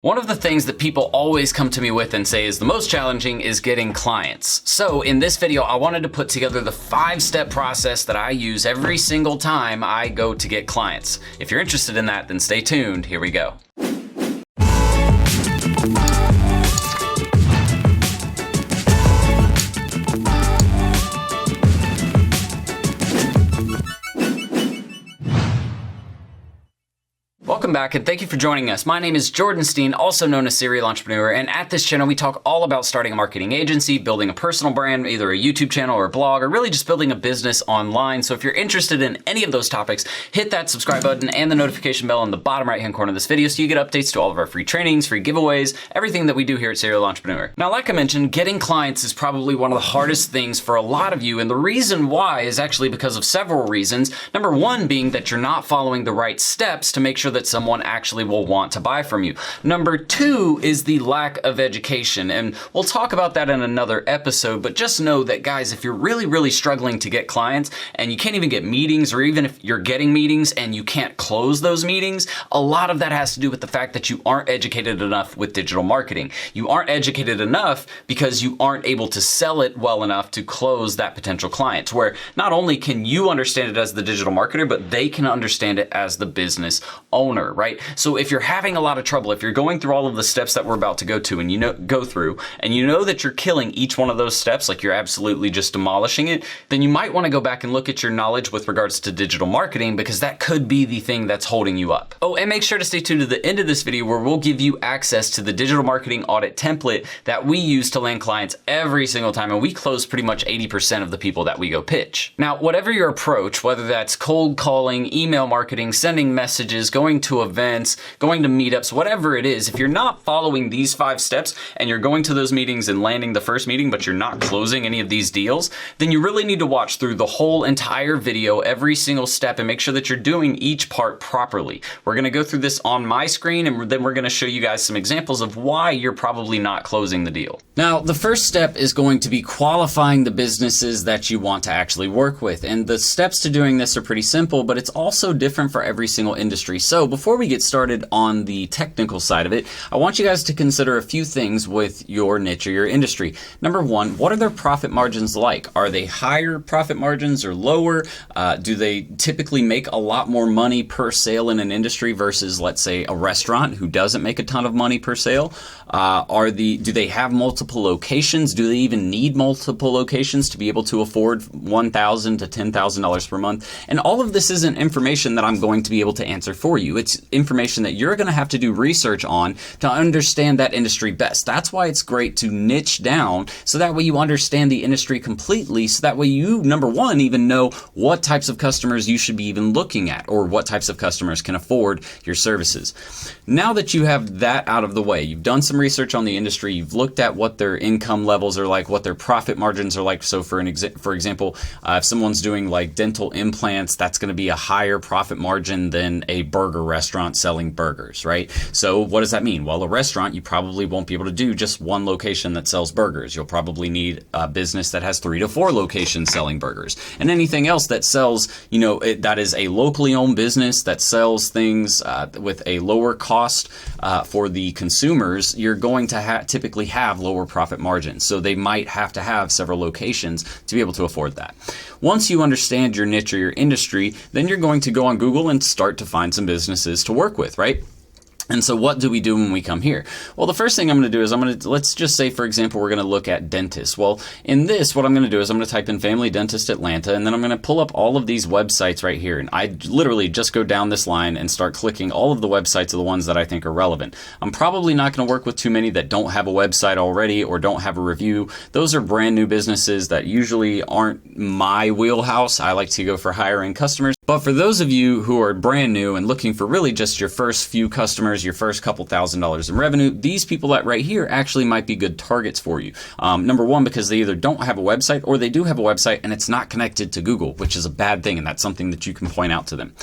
One of the things that people always come to me with and say is the most challenging is getting clients. So in this video, I wanted to put together the 5-step process that I use every single time I go to get clients. If you're interested in that, then stay tuned. Here we go. Welcome back and thank you for joining us. My name is Jordan Steen, also known as Serial Entrepreneur, and at this channel we talk all about starting a marketing agency, building a personal brand, either a YouTube channel or a blog, or really just building a business online. So if you're interested in any of those topics, hit that subscribe button and the notification bell in the bottom right hand corner of this video so you get updates to all of our free trainings, free giveaways, everything that we do here at Serial Entrepreneur. Now, like I mentioned, getting clients is probably one of the hardest things for a lot of you, and the reason why is actually because of several reasons. Number one being that you're not following the right steps to make sure that someone actually will want to buy from you. Number two is the lack of education, and we'll talk about that in another episode, but just know that, guys, if you're really struggling to get clients and you can't even get meetings, or even if you're getting meetings and you can't close those meetings, a lot of that has to do with the fact that you aren't educated enough with digital marketing. You aren't educated enough because you aren't able to sell it well enough to close that potential client, where not only can you understand it as the digital marketer, but they can understand it as the business owner, right? So if you're having a lot of trouble, if you're going through all of the steps that we're about to go to and you know that you're killing each one of those steps, like you're absolutely just demolishing it, then you might want to go back and look at your knowledge with regards to digital marketing, because that could be the thing that's holding you up. Oh, and make sure to stay tuned to the end of this video where we'll give you access to the digital marketing audit template that we use to land clients every single time, and we close pretty much 80% of the people that we go pitch. Now, whatever your approach, whether that's cold calling, email marketing, sending messages, going to events, going to meetups, whatever it is, if you're not following these 5 steps and you're going to those meetings and landing the first meeting, but you're not closing any of these deals, then you really need to watch through the whole entire video, every single step, and make sure that you're doing each part properly. We're going to go through this on my screen, and then we're going to show you guys some examples of why you're probably not closing the deal. Now, the first step is going to be qualifying the businesses that you want to actually work with. And the steps to doing this are pretty simple, but it's also different for every single industry. So before we get started on the technical side of it, I want you guys to consider a few things with your niche or your industry. Number one, what are their profit margins like? Are they higher profit margins or lower? Do they typically make a lot more money per sale in an industry versus, let's say, a restaurant who doesn't make a ton of money per sale? Do they have multiple locations? Do they even need multiple locations to be able to afford $1,000 to $10,000 per month? And all of this isn't information that I'm going to be able to answer for you. It's information that you're going to have to do research on to understand that industry best. That's why it's great to niche down, so that way you understand the industry completely, so that way you, number one, even know what types of customers you should be even looking at, or what types of customers can afford your services. Now that you have that out of the way, you've done some research on the industry, you've looked at what their income levels are like, what their profit margins are like. So for example, if someone's doing like dental implants, that's going to be a higher profit margin than a burger restaurant selling burgers, right? So what does that mean? Well, a restaurant, you probably won't be able to do just one location that sells burgers. You'll probably need a business that has 3 to 4 locations selling burgers. And anything else that sells, that is a locally owned business that sells things with a lower cost for the consumers, you're going to typically have lower profit margins. So they might have to have several locations to be able to afford that. Once you understand your niche or your industry, then you're going to go on Google and start to find some businesses to work with, right? And so what do we do when we come here? Well, the first thing I'm going to do is let's just say, for example, we're going to look at dentists. Well, in this, what I'm going to do is I'm going to type in Family Dentist Atlanta, and then I'm going to pull up all of these websites right here. And I literally just go down this line and start clicking all of the websites of the ones that I think are relevant. I'm probably not going to work with too many that don't have a website already or don't have a review. Those are brand new businesses that usually aren't my wheelhouse. I like to go for higher end customers. But for those of you who are brand new and looking for really just your first few customers, your first couple $1,000s in revenue, these people that right here actually might be good targets for you. Number one, because they either don't have a website or they do have a website and it's not connected to Google, which is a bad thing, and that's something that you can point out to them.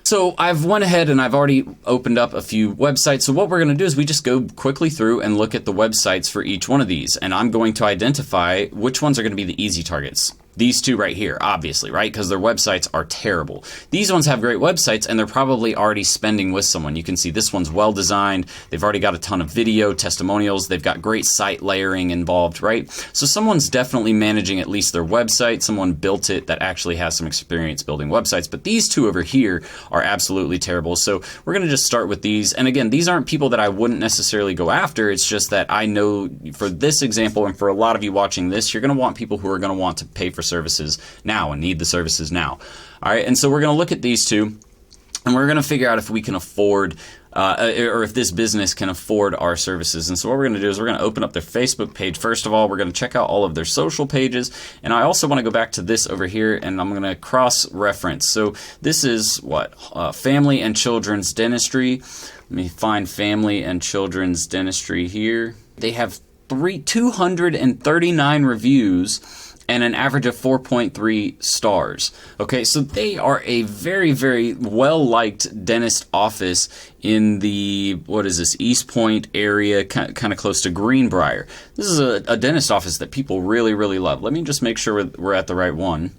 So I've went ahead and I've already opened up a few websites. So what we're going to do is we just go quickly through and look at the websites for each one of these. And I'm going to identify which ones are going to be the easy targets. These two right here, obviously, right? Because their websites are terrible. These ones have great websites and they're probably already spending with someone. You can see this one's well designed. They've already got a ton of video testimonials. They've got great site layering involved, right? So someone's definitely managing at least their website. Someone built it that actually has some experience building websites. But these two over here are absolutely terrible. So we're going to just start with these. And again, these aren't people that I wouldn't necessarily go after. It's just that I know for this example and for a lot of you watching this, you're going to want people who are going to want to pay for services now and need the services now. All right, and so we're going to look at these two and we're going to figure out if we can afford or if this business can afford our services. And so what we're going to do is we're going to open up their Facebook page. First of all, we're going to check out all of their social pages. And I also want to go back to this over here and I'm going to cross-reference. So this is what? Family and Children's Dentistry. Let me find Family and Children's Dentistry here. They have 239 reviews and an average of 4.3 stars. Okay, so they are a very, very well-liked dentist office in the, what is this, East Point area, kind of close to Greenbrier. This is a dentist office that people really, really love. Let me just make sure we're at the right one.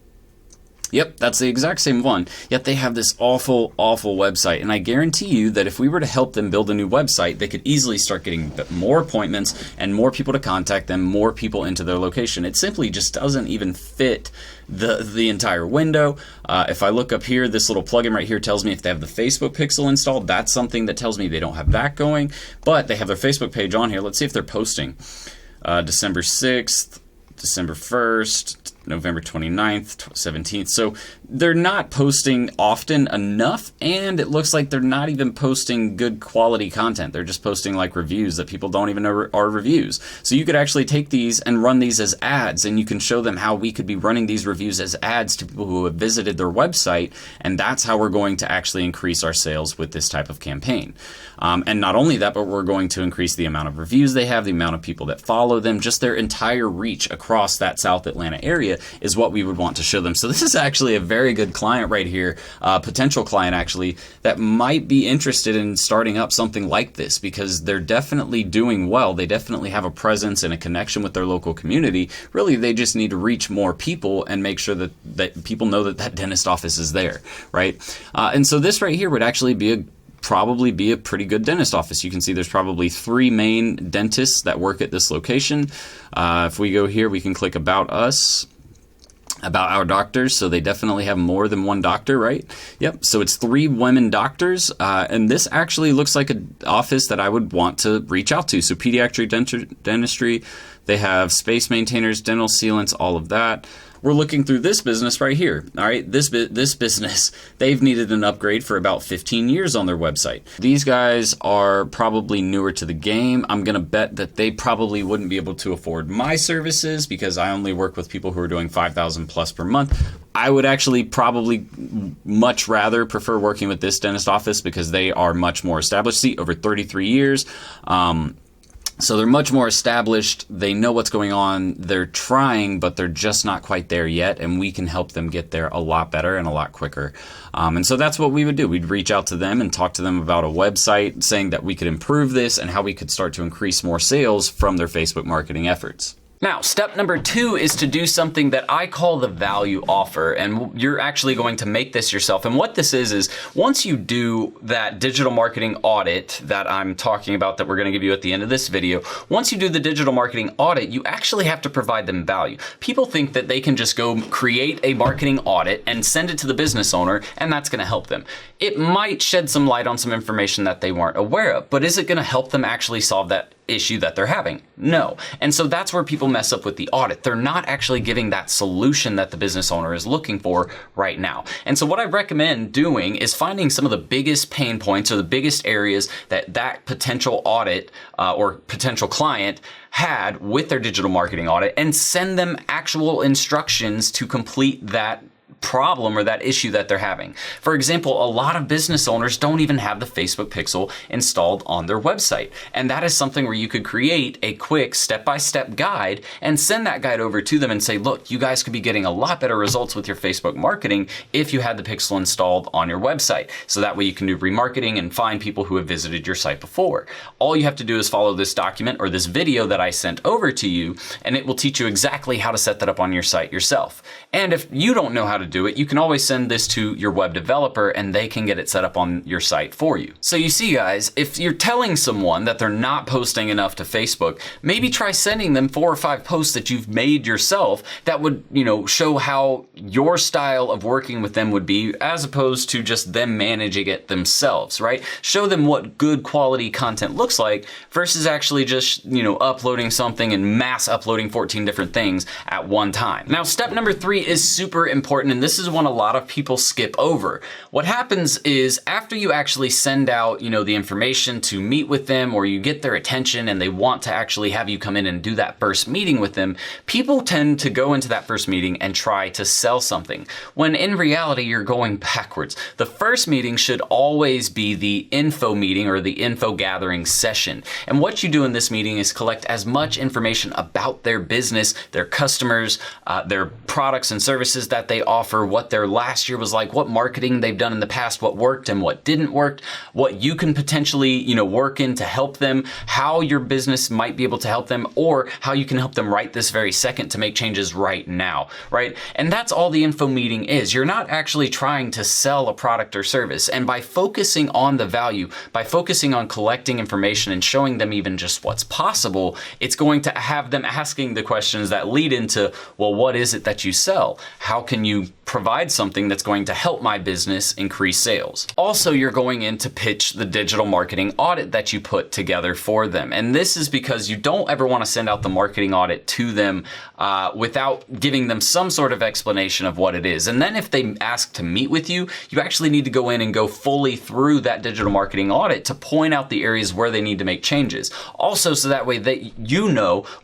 Yep, that's the exact same one, yet they have this awful, awful website. And I guarantee you that if we were to help them build a new website, they could easily start getting more appointments and more people to contact them, more people into their location. It simply just doesn't even fit the entire window. If I look up here, this little plugin right here tells me if they have the Facebook pixel installed. That's something that tells me they don't have that going, but they have their Facebook page on here. Let's see if they're posting. December 6th, December 1st, November 29th, 17th. So they're not posting often enough, and it looks like they're not even posting good quality content. They're just posting like reviews that people don't even know are reviews. So you could actually take these and run these as ads, and you can show them how we could be running these reviews as ads to people who have visited their website, and that's how we're going to actually increase our sales with this type of campaign. And not only that, but we're going to increase the amount of reviews they have, the amount of people that follow them, just their entire reach across that South Atlanta area is what we would want to show them. So this is actually a very good client right here, potential client actually, that might be interested in starting up something like this because they're definitely doing well. They definitely have a presence and a connection with their local community. Really, they just need to reach more people and make sure that people know that dentist office is there, right? And so this right here would actually probably be a pretty good dentist office. You can see there's probably 3 main dentists that work at this location. If we go here, we can click About Us, About Our Doctors. So they definitely have more than one doctor, right? Yep. So it's 3 women doctors. And this actually looks like an office that I would want to reach out to. So pediatric dentistry, they have space maintainers, dental sealants, all of that. We're looking through this business right here. All right, this business, they've needed an upgrade for about 15 years on their website. These guys are probably newer to the game. I'm going to bet that they probably wouldn't be able to afford my services because I only work with people who are doing $5,000 plus per month. I would actually probably much rather prefer working with this dentist office because they are much more established. See, over 33 years. So they're much more established. They know what's going on. They're trying, but they're just not quite there yet. And we can help them get there a lot better and a lot quicker. And so that's what we would do. We'd reach out to them and talk to them about a website saying that we could improve this and how we could start to increase more sales from their Facebook marketing efforts. Now, step number 2 is to do something that I call the value offer, and you're actually going to make this yourself. And what this is once you do that digital marketing audit that I'm talking about that we're going to give you at the end of this video, once you do the digital marketing audit, you actually have to provide them value. People think that they can just go create a marketing audit and send it to the business owner, and that's going to help them. It might shed some light on some information that they weren't aware of, but is it going to help them actually solve that issue that they're having? No. And so that's where people mess up with the audit. They're not actually giving that solution that the business owner is looking for right now. And so what I recommend doing is finding some of the biggest pain points or the biggest areas that potential audit or potential client had with their digital marketing audit and send them actual instructions to complete that problem or that issue that they're having. For example, a lot of business owners don't even have the Facebook pixel installed on their website. And that is something where you could create a quick step-by-step guide and send that guide over to them and say, look, you guys could be getting a lot better results with your Facebook marketing if you had the pixel installed on your website. So that way you can do remarketing and find people who have visited your site before. All you have to do is follow this document or this video that I sent over to you, and it will teach you exactly how to set that up on your site yourself. And if you don't know how to do it, you can always send this to your web developer and they can get it set up on your site for you. So you see, guys, if you're telling someone that they're not posting enough to Facebook, maybe try sending them 4 or 5 posts that you've made yourself that would, show how your style of working with them would be, as opposed to just them managing it themselves, right? Show them what good quality content looks like versus actually just, uploading something and mass uploading 14 different things at one time. Now, step number 3 is super important, and this is one a lot of people skip over. What happens is after you actually send out, the information to meet with them, or you get their attention and they want to actually have you come in and do that first meeting with them, people tend to go into that first meeting and try to sell something, when in reality, you're going backwards. The first meeting should always be the info meeting or the info gathering session. And what you do in this meeting is collect as much information about their business, their customers, their products and services that they offer, what their last year was like, what marketing they've done in the past, what worked and what didn't work, what you can potentially, work in to help them, how your business might be able to help them, or how you can help them right this very second to make changes right now, right? And that's all the info meeting is. You're not actually trying to sell a product or service. And by focusing on the value, by focusing on collecting information and showing them even just what's possible, it's going to have them asking the questions that lead into, well, what is it that you sell? How can you provide something that's going to help my business increase sales? Also, you're going in to pitch the digital marketing audit that you put together for them. And this is because you don't ever want to send out the marketing audit to them without giving them some sort of explanation of what it is. And then if they ask to meet with you, you actually need to go in and go fully through that digital marketing audit to point out the areas where they need to make changes. Also, so that way that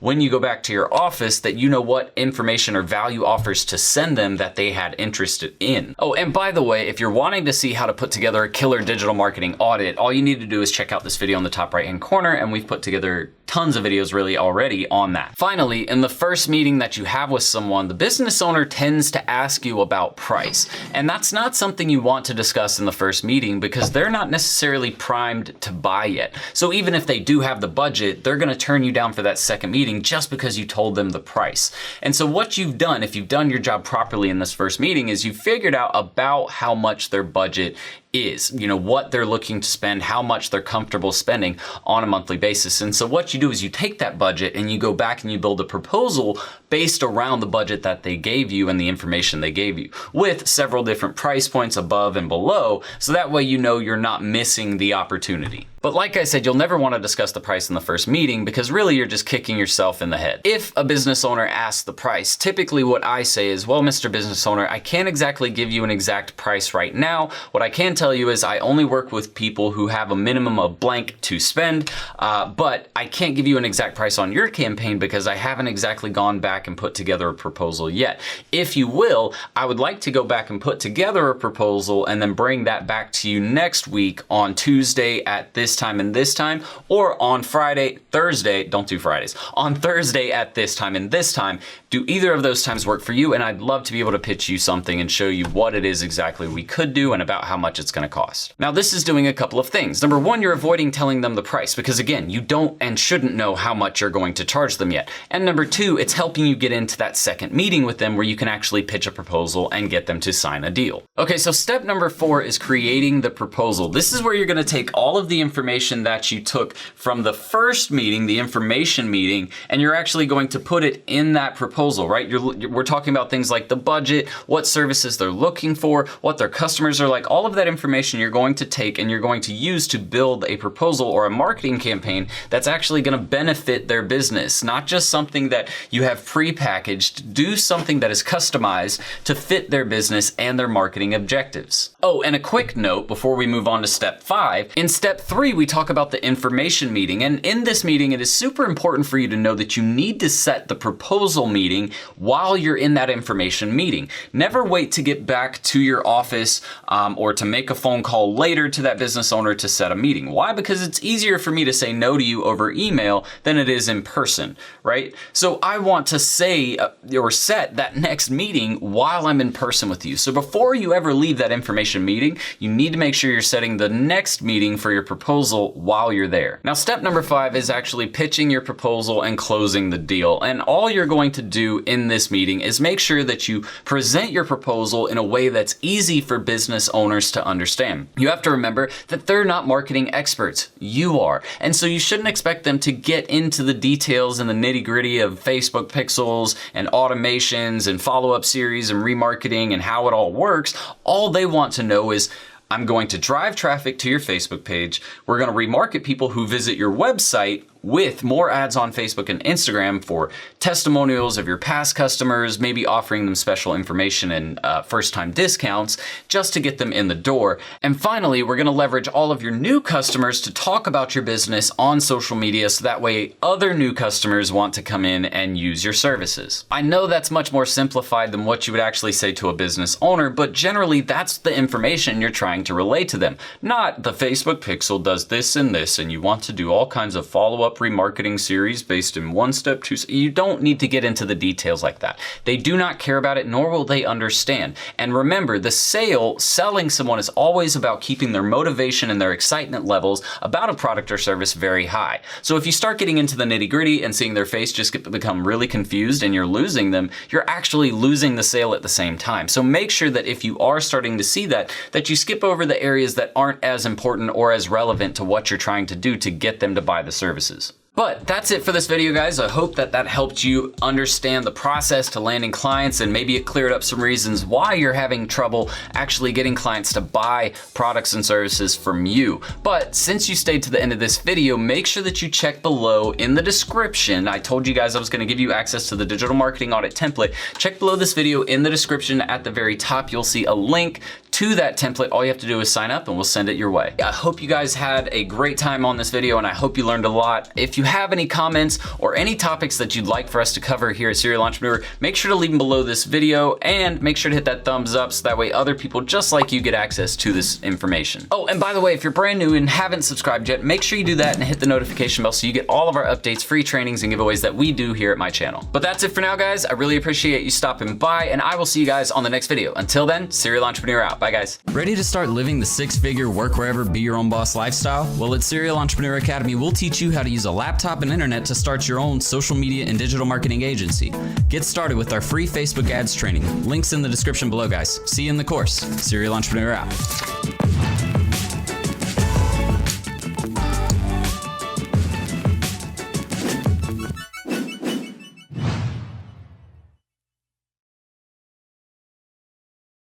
when you go back to your office, that you know what information or value offers to send them that they had interested in. Oh, and by the way, if you're wanting to see how to put together a killer digital marketing audit, all you need to do is check out this video on the top right hand corner, and we've put together tons of videos really already on that. Finally, in the first meeting that you have with someone, the business owner tends to ask you about price. And that's not something you want to discuss in the first meeting because they're not necessarily primed to buy yet. So even if they do have the budget, they're gonna turn you down for that second meeting just because you told them the price. And so what you've done, if you've done your job properly in this first meeting, is you've figured out about how much their budget is, what they're looking to spend, how much they're comfortable spending on a monthly basis. And so what you do is you take that budget and you go back and you build a proposal based around the budget that they gave you and the information they gave you, with several different price points above and below, so that way you're not missing the opportunity. But like I said, you'll never want to discuss the price in the first meeting because really you're just kicking yourself in the head. If a business owner asks the price, typically what I say is, well, Mr. Business Owner, I can't exactly give you an exact price right now. What I can tell you is I only work with people who have a minimum of blank to spend, but I can't give you an exact price on your campaign because I haven't exactly gone back and put together a proposal yet. If you will, I would like to go back and put together a proposal and then bring that back to you next week on Tuesday at this time and this time, or on Thursday, don't do Fridays, on Thursday at this time and this time. Do either of those times work for you? And I'd love to be able to pitch you something and show you what it is exactly we could do and about how much it's going to cost. Now, this is doing a couple of things. Number one, you're avoiding telling them the price because again, you don't and shouldn't know how much you're going to charge them yet. And number two, it's helping you get into that second meeting with them where you can actually pitch a proposal and get them to sign a deal. Okay, so step number 4 is creating the proposal. This is where you're going to take all of the information that you took from the first meeting, the information meeting, and you're actually going to put it in that proposal, right? We're talking about things like the budget, what services they're looking for, what their customers are like. All of that information you're going to take and you're going to use to build a proposal or a marketing campaign that's actually going to benefit their business, not just something that you have pre-packaged. Do something that is customized to fit their business and their marketing objectives. Oh, and a quick note before we move on to step 5. In step 3, 3, we talk about the information meeting. And in this meeting, it is super important for you to know that you need to set the proposal meeting while you're in that information meeting. Never wait to get back to your office or to make a phone call later to that business owner to set a meeting. Why? Because it's easier for me to say no to you over email than it is in person, right? So I want to say or set that next meeting while I'm in person with you. So before you ever leave that information meeting, you need to make sure you're setting the next meeting for your proposal while you're there. Now, step number 5 is actually pitching your proposal and closing the deal. And all you're going to do in this meeting is make sure that you present your proposal in a way that's easy for business owners to understand. You have to remember that they're not marketing experts. You are. And so you shouldn't expect them to get into the details and the nitty-gritty of Facebook pixels and automations and follow-up series and remarketing and how it all works. All they want to know is, I'm going to drive traffic to your Facebook page. We're going to remarket people who visit your website with more ads on Facebook and Instagram for testimonials of your past customers, maybe offering them special information and first-time discounts just to get them in the door. And finally, we're going to leverage all of your new customers to talk about your business on social media so that way other new customers want to come in and use your services. I know that's much more simplified than what you would actually say to a business owner, but generally that's the information you're trying to relay to them. Not the Facebook pixel does this and this, and you want to do all kinds of follow-up remarketing series based in 1 step, 2 steps. You don't need to get into the details like that. They do not care about it, nor will they understand. And remember, the selling someone is always about keeping their motivation and their excitement levels about a product or service very high. So if you start getting into the nitty-gritty and seeing their face become really confused and you're losing them, you're actually losing the sale at the same time. So make sure that if you are starting to see that you skip over the areas that aren't as important or as relevant to what you're trying to do to get them to buy the services. But that's it for this video, guys. I hope that helped you understand the process to landing clients, and maybe it cleared up some reasons why you're having trouble actually getting clients to buy products and services from you. But since you stayed to the end of this video, make sure that you check below in the description. I told you guys I was going to give you access to the digital marketing audit template. Check below this video in the description at the very top. You'll see a link to that template. All you have to do is sign up and we'll send it your way. I hope you guys had a great time on this video, and I hope you learned a lot. If you have any comments or any topics that you'd like for us to cover here at Serial Entrepreneur, make sure to leave them below this video and make sure to hit that thumbs up so that way other people just like you get access to this information. Oh, and by the way, if you're brand new and haven't subscribed yet, make sure you do that and hit the notification bell so you get all of our updates, free trainings, and giveaways that we do here at my channel. But that's it for now, guys. I really appreciate you stopping by, and I will see you guys on the next video. Until then, Serial Entrepreneur out. Bye, guys. Ready to start living the 6-figure work wherever, be your own boss lifestyle? Well, at Serial Entrepreneur Academy, we'll teach you how to use a laptop and internet to start your own social media and digital marketing agency. Get started with our free Facebook ads training. Links in the description below, guys. See you in the course. Serial Entrepreneur out.